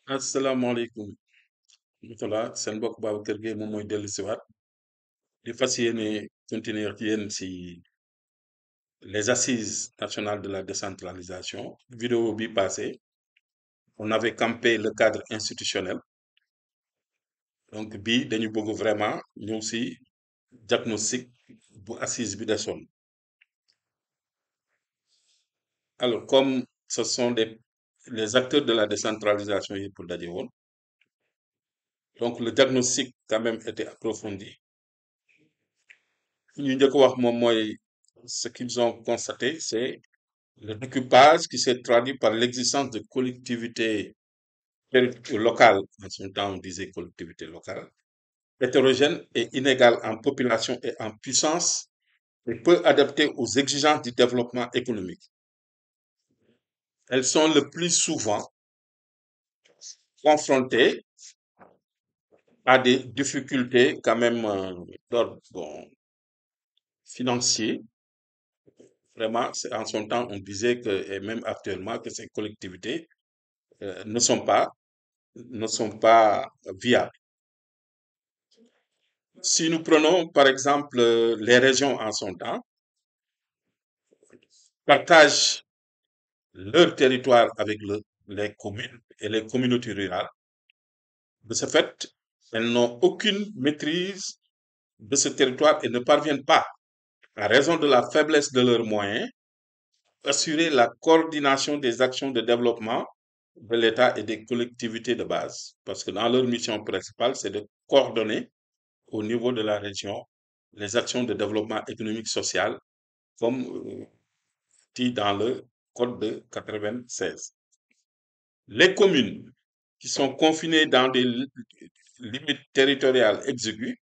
asalaamaaleykum Moutalla seen mbokk Babacar Gueye moom mooy dellu si waat di fas yéene continuer ak yéen si les assises nationales de la décentralisation. Vidéo bi passé on avait campé le cadre institutionnel, donc bii dañu bëgg vraiment ñëw si diagnostic bu assise bi desoon. Alors comme ce sont les acteurs de la décentralisation yi pour daje woon, donc le diagnostic quand même était approfondi. Ñu njëkk a wax moom mooy ce qu'ils ont constaté, c'est le découpage qui s'est traduit par l'existence de collectivités locales, en son temps on disait collectivités locales, hétérogènes et inégales en population et en puissance, et peu adaptées aux exigences du développement économique. Elles sont le plus souvent confrontées à des difficultés quand même d'ordre financier. Vraiment, en son temps, on disait que, et même actuellement, que ces collectivités ne sont pas viables. Si nous prenons par exemple les régions en son temps, partagent leur territoire avec les communes et les communautés rurales. De ce fait, elles n'ont aucune maîtrise de ce territoire et ne parviennent pas, à raison de la faiblesse de leurs moyens, assurer la coordination des actions de développement de l'État et des collectivités de base. Parce que dans leur mission principale, c'est de coordonner au niveau de la région les actions de développement économique social, comme dit dans le code de 96. Les communes qui sont confinées dans des limites territoriales exiguës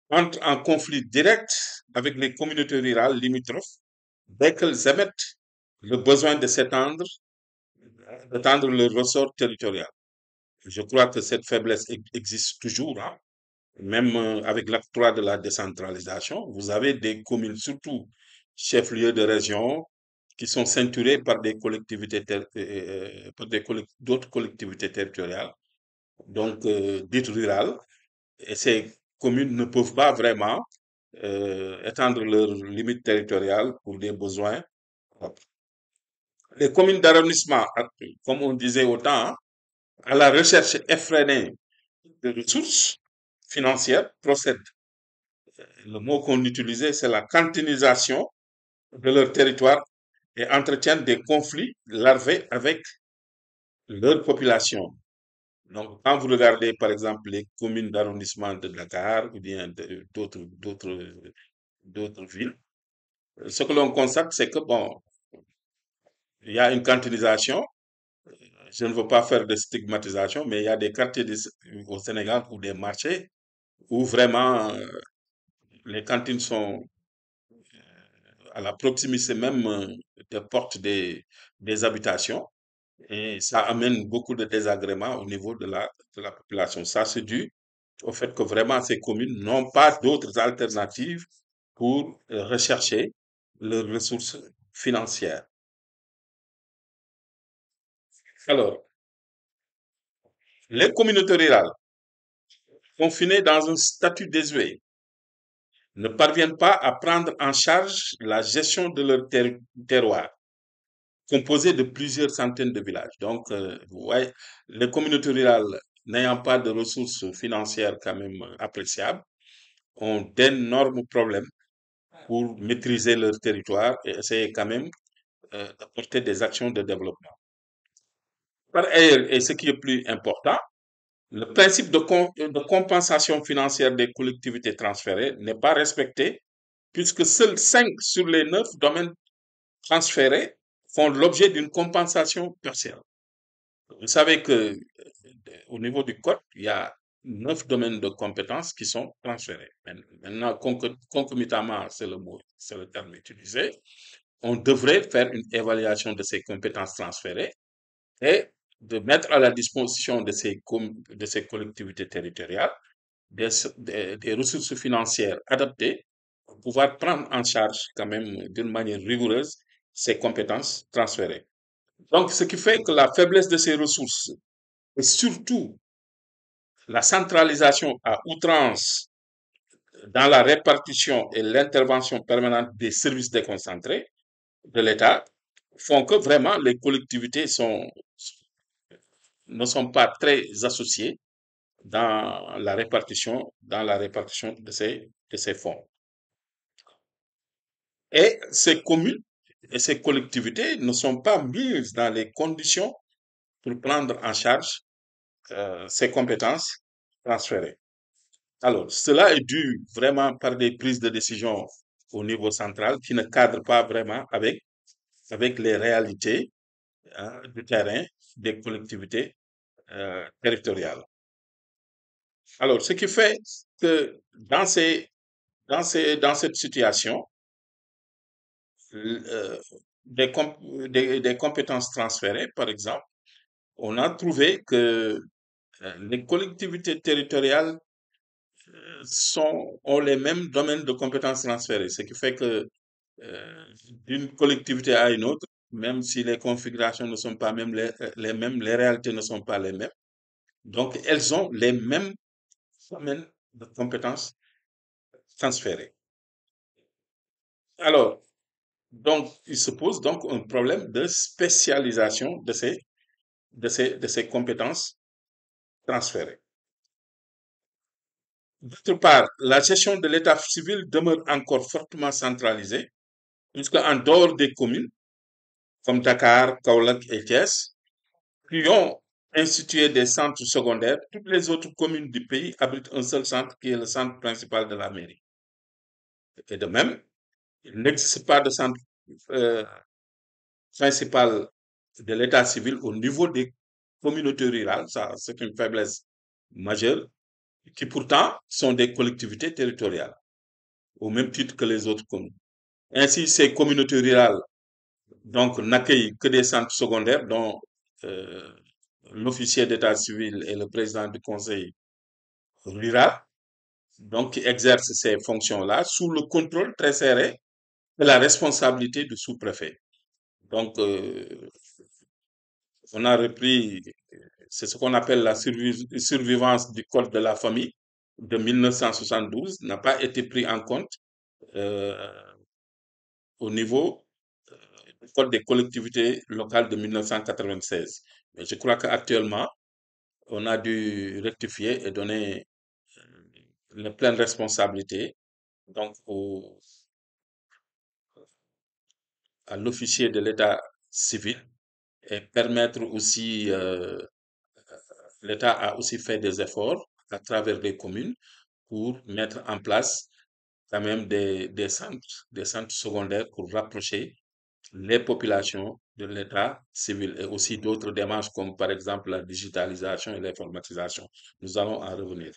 entrent en conflit direct avec les communautés rurales limitrophes dès qu'elles émettent le besoin d'étendre leur ressort territorial. Je crois que cette faiblesse existe toujours, hein. Même avec l'acte 3 de la décentralisation, vous avez des communes, surtout chefs-lieux de région, qui sont ceinturées par des collectivités, d'autres collectivités territoriales, donc dites rurales, et ces communes ne peuvent pas vraiment étendre leurs limites territoriales pour des besoins propres. Les communes d'arrondissement, comme on disait autant, à la recherche effrénée de ressources financières, procèdent. Le mot qu'on utilisait, c'est la cantonisation de leur territoire et entretiennent des conflits larvés avec leur population. Donc, quand vous regardez, par exemple, les communes d'arrondissement de Dakar ou bien d'autres villes, ce que l'on constate, c'est que, bon, il y a une cantonisation. Je ne veux pas faire de stigmatisation, mais il y a des quartiers au Sénégal ou des marchés où vraiment les cantines sont à la proximité même des portes des habitations. Et ça amène beaucoup de désagréments au niveau de la population. Ça se dû au fait que vraiment ces communes n'ont pas d'autres alternatives pour rechercher leurs ressources financières. Alors, les communautés rurales, confinées dans un statut désuet, ne parviennent pas à prendre en charge la gestion de leur terroir, composé de plusieurs centaines de villages. Donc, vous voyez, les communautés rurales n'ayant pas de ressources financières quand même appréciables, ont d'énormes problèmes pour maîtriser leur territoire et essayer quand même d'apporter des actions de développement. Par ailleurs, et ce qui est plus important, le principe de compensation financière des collectivités transférées n'est pas respecté puisque seuls 5 sur les 9 domaines transférés font l'objet d'une compensation partielle. Vous savez que au niveau du code, il y a 9 domaines de compétences qui sont transférés. Maintenant, concomitamment, c'est le mot, c'est le terme utilisé, on devrait faire une évaluation de ces compétences transférées et de mettre à la disposition de ces collectivités territoriales des ressources financières adaptées pour pouvoir prendre en charge quand même d'une manière rigoureuse ces compétences transférées. Donc, ce qui fait que la faiblesse de ces ressources et surtout la centralisation à outrance dans la répartition et l'intervention permanente des services déconcentrés de l'État font que vraiment les collectivités ne sont pas très associées dans la répartition de ces fonds. Et ces communes et ces collectivités ne sont pas mises dans les conditions pour prendre en charge ces compétences transférées. Alors, cela est dû vraiment par des prises de décision au niveau central qui ne cadrent pas vraiment avec les réalités du terrain des collectivités territoriales. Alors, ce qui fait que dans cette situation, euh, des compétences transférées, par exemple, on a trouvé que les collectivités territoriales ont les mêmes domaines de compétences transférées, ce qui fait que d'une collectivité à une autre, même si les configurations ne sont pas même les mêmes, les réalités ne sont pas les mêmes. Donc, elles ont les mêmes domaines de compétences transférées. Alors, donc, il se pose donc un problème de spécialisation de ces compétences transférées. D'autre part, la gestion de l'état civil demeure encore fortement centralisée, puisque en dehors des communes, comme Dakar, Kaolack et Thiès, qui ont institué des centres secondaires, toutes les autres communes du pays abritent un seul centre qui est le centre principal de la mairie. Et de même, il n'existe pas de centre euh, principal de l'état civil au niveau des communautés rurales. Ça, c'est une faiblesse majeure, qui pourtant sont des collectivités territoriales, au même titre que les autres communes. Ainsi, ces communautés rurales donc n'accueillent que des centres secondaires dont euh, l'officier d'état civil est le président du conseil rural, donc qui exerce ces fonctions-là sous le contrôle très serré de la responsabilité du sous-préfet. Donc, on a repris, c'est ce qu'on appelle la survivance du code de la famille de 1972, n'a pas été pris en compte euh, au niveau du code des collectivités locales de 1996. Mais je crois qu'actuellement, on a dû rectifier et donner les pleines responsabilités donc à l'officier de l'état civil et permettre aussi, l'État a aussi fait des efforts à travers les communes pour mettre en place quand même des centres secondaires pour rapprocher les populations de l'état civil et aussi d'autres démarches comme par exemple la digitalisation et l'informatisation. Nous allons en revenir.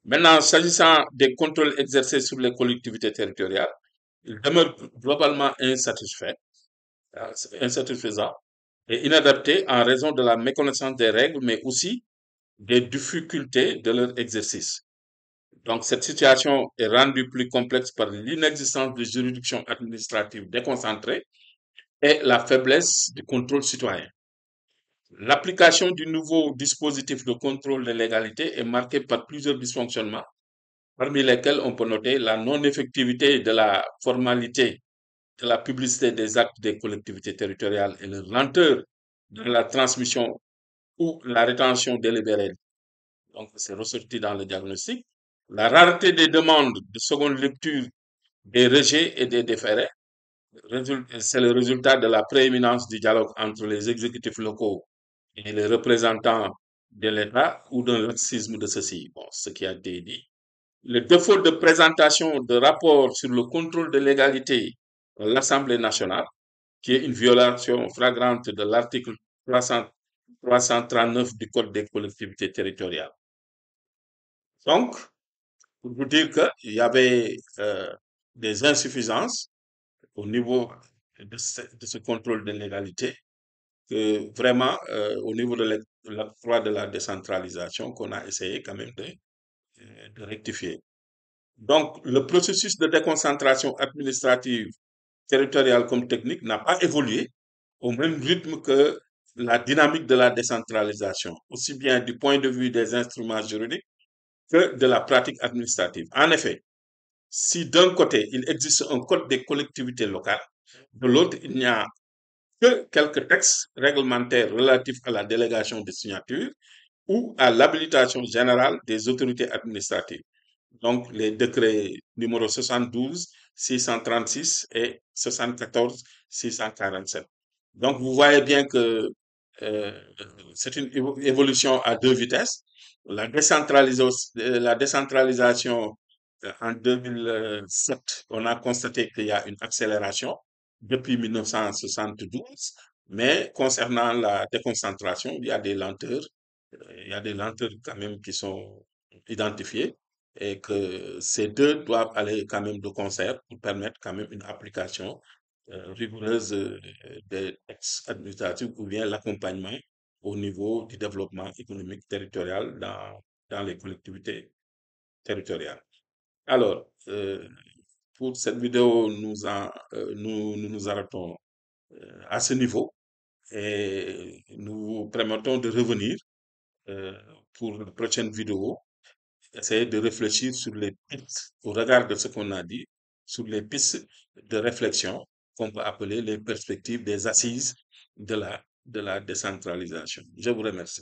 Maintenant, s'agissant des contrôles exercés sur les collectivités territoriales, ils demeurent globalement insatisfaisants et inadaptés en raison de la méconnaissance des règles, mais aussi des difficultés de leur exercice. Donc, cette situation est rendue plus complexe par l'inexistence de juridictions administratives déconcentrées et la faiblesse du contrôle citoyen. L'application du nouveau dispositif de contrôle de légalité est marquée par plusieurs dysfonctionnements, parmi lesquels on peut noter la non-effectivité de la formalité de la publicité des actes des collectivités territoriales et leur lenteur dans la transmission ou la rétention délibérée. Donc, c'est ressorti dans le diagnostic. La rareté des demandes de seconde lecture, des rejets et des déférés, c'est le résultat de la prééminence du dialogue entre les exécutifs locaux et les représentants de l'État ou d'un laxisme de ceci. Bon, ce qui a été dit. Le défaut de présentation de rapport sur le contrôle de légalité à l'Assemblée nationale, qui est une violation flagrante de l'article 339 du Code des collectivités territoriales. Donc, pour vous dire qu'il y avait des insuffisances au niveau de ce contrôle de légalité, que vraiment, au niveau de l'octroi de la décentralisation, qu'on a essayé quand même de rectifier. Donc, le processus de déconcentration administrative, territoriale comme technique n'a pas évolué au même rythme que la dynamique de la décentralisation, aussi bien du point de vue des instruments juridiques que de la pratique administrative. En effet, si d'un côté, il existe un code des collectivités locales, de l'autre, il n'y a que quelques textes réglementaires relatifs à la délégation de signatures ou à l'habilitation générale des autorités administratives. Donc, les décrets numéro 72, 636 et 74, 647. Donc, vous voyez bien que euh, c'est une évolution à deux vitesses. La décentralisation en 2007, on a constaté qu'il y a une accélération depuis 1972, mais concernant la déconcentration, il y a des lenteurs quand même qui sont identifiées et que ces deux doivent aller quand même de concert pour permettre quand même une application rigoureuse des textes administratifs ou bien l'accompagnement au niveau du développement économique territorial dans les collectivités territoriales. Alors, pour cette vidéo, nous nous arrêtons à ce niveau et nous vous permettons de revenir euh, pour la prochaine vidéo, essayer de réfléchir sur les pistes, au regard de ce qu'on a dit, sur les pistes de réflexion qu'on peut appeler les perspectives des assises de la décentralisation. Je vous remercie.